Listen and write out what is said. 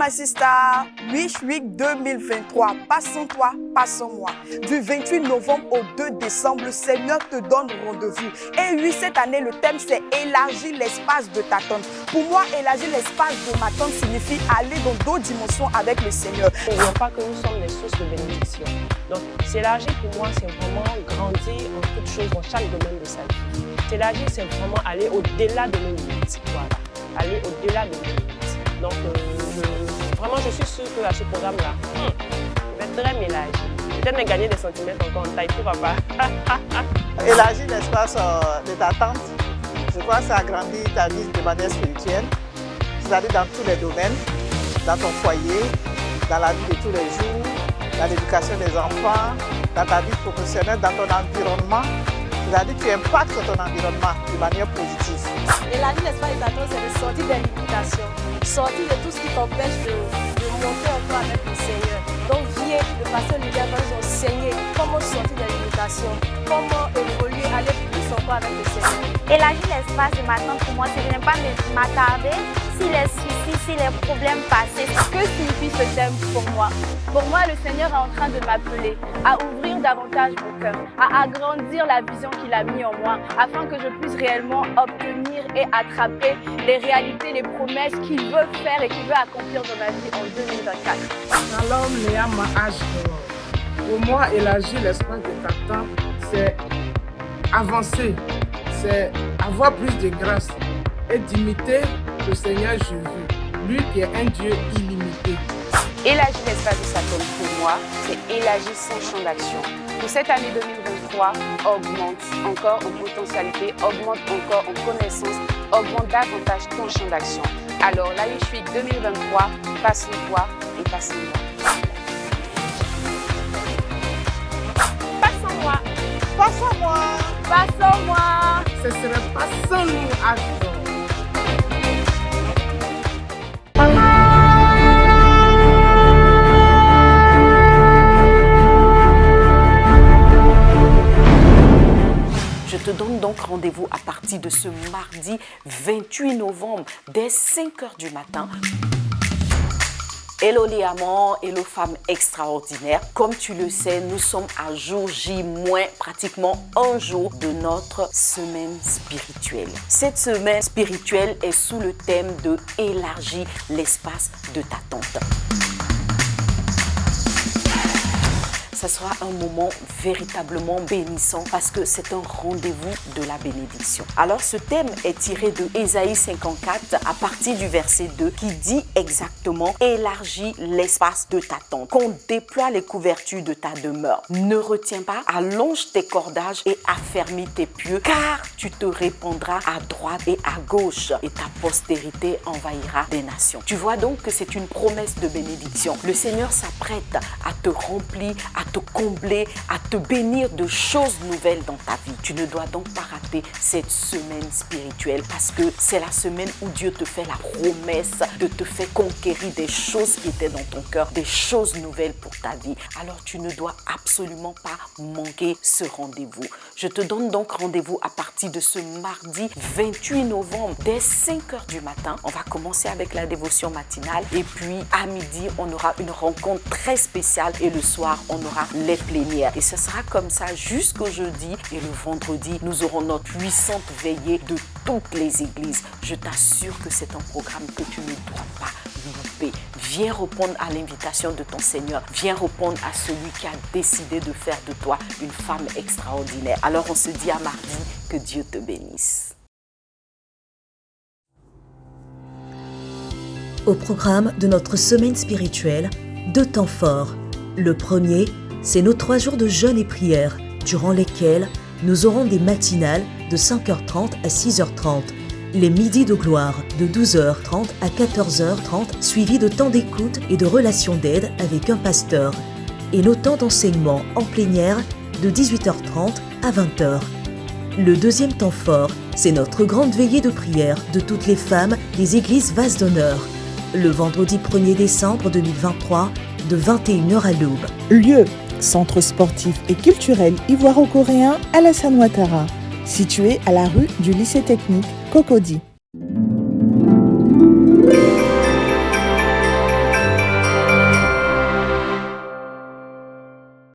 my sister. Wish Week 2023. Pas sans toi, pas sans moi. Du 28 novembre au 2 décembre, le Seigneur te donne rendez-vous. Et oui, cette année, le thème, c'est élargir l'espace de ta tente. Pour moi, élargir l'espace de ma tente signifie aller dans d'autres dimensions avec le Seigneur. N'oublions pas que nous sommes des sources de bénédiction. Donc, s'élargir pour moi, c'est vraiment grandir en toutes choses, dans chaque domaine de sa vie. S'élargir, c'est vraiment aller au-delà de nos limites. Voilà. Aller au-delà de nos limites. Donc, vraiment, je suis sûre qu'à ce programme-là, je vais très m'élargir. Peut-être me gagner des centimètres encore en taille, pourquoi pas. Élargir l'espace de ta tente, je crois que ça agrandit ta vie de manière spirituelle, c'est-à-dire dans tous les domaines, dans ton foyer, dans la vie de tous les jours, dans l'éducation des enfants, dans ta vie professionnelle, dans ton environnement. C'est-à-dire que tu impactes sur ton environnement de manière positive. Élargir l'espace de ta tente, c'est de sortir des limitations, sortir de tout ce qui t'empêche de monter encore avec le Seigneur. Donc viens, le pasteur Lydia va nous enseigner comment sortir des limitations, comment évoluer, aller plus encore avec le Seigneur. Élargir l'espace de ma tente pour moi, c'est de ne pas m'attarder si les soucis, si les problèmes passés. Que signifie ce thème pour moi? Pour moi, le Seigneur est en train de m'appeler à ouvrir davantage mon cœur, à agrandir la vision qu'il a mis en moi, afin que je puisse réellement obtenir et attraper les réalités, les promesses qu'il veut faire et qu'il veut accomplir dans ma vie en 2024. Shalom Léa Mahaj. Pour moi, élargir l'espace de ta tente, c'est avancer, c'est avoir plus de grâce et d'imiter le Seigneur Jésus, lui qui est un Dieu illimité. Élargir l'espace de sa tente pour moi, c'est élargir son champ d'action. Pour cette année 2023, augmente encore en potentialité, augmente encore en connaissance, augmente davantage ton champ d'action. Alors, la Wish Week 2023, passe en toi et passe en moi. Passe en moi. Passe en moi. Passe en moi. Ce ne serait pas sans nous à vivre. Je te donne donc rendez-vous à partir de ce mardi 28 novembre dès 5h du matin. Hello les amants, hello femmes extraordinaires. Comme tu le sais, nous sommes à jour J-, pratiquement un jour de notre semaine spirituelle. Cette semaine spirituelle est sous le thème de élargir l'espace de ta tente. Ça sera un moment véritablement bénissant parce que c'est un rendez-vous de la bénédiction. Alors ce thème est tiré de Ésaïe 54 à partir du verset 2 qui dit exactement: élargis l'espace de ta tente, qu'on déploie les couvertures de ta demeure. Ne retiens pas, allonge tes cordages et affermis tes pieux, car tu te répandras à droite et à gauche et ta postérité envahira des nations. Tu vois donc que c'est une promesse de bénédiction. Le Seigneur s'apprête à te remplir, à te combler, à te bénir de choses nouvelles dans ta vie. Tu ne dois donc pas rater cette semaine spirituelle parce que c'est la semaine où Dieu te fait la promesse de te faire conquérir des choses qui étaient dans ton cœur, des choses nouvelles pour ta vie. Alors tu ne dois absolument pas manquer ce rendez-vous. Je te donne donc rendez-vous à partir de ce mardi 28 novembre dès 5h du matin. On va commencer avec la dévotion matinale et puis à midi, on aura une rencontre très spéciale et le soir, on aura les plénières. Et ce sera comme ça jusqu'au jeudi et le vendredi, nous aurons notre puissante veillée de toutes les églises. Je t'assure que c'est un programme que tu ne dois pas louper. Viens répondre à l'invitation de ton Seigneur. Viens répondre à celui qui a décidé de faire de toi une femme extraordinaire. Alors on se dit à mardi, que Dieu te bénisse. Au programme de notre semaine spirituelle, 2 temps forts. Le premier, c'est nos 3 jours de jeûne et prière, durant lesquels nous aurons des matinales de 5h30 à 6h30, les midis de gloire de 12h30 à 14h30, suivis de temps d'écoute et de relations d'aide avec un pasteur, et nos temps d'enseignement en plénière de 18h30 à 20h. Le deuxième temps fort, c'est notre grande veillée de prière de toutes les femmes des églises Vase d'honneur, le vendredi 1er décembre 2023, de 21h à l'aube. Lieu, centre sportif et culturel ivoiro-coréen Alassane Ouattara, situé à la rue du lycée technique Cocody.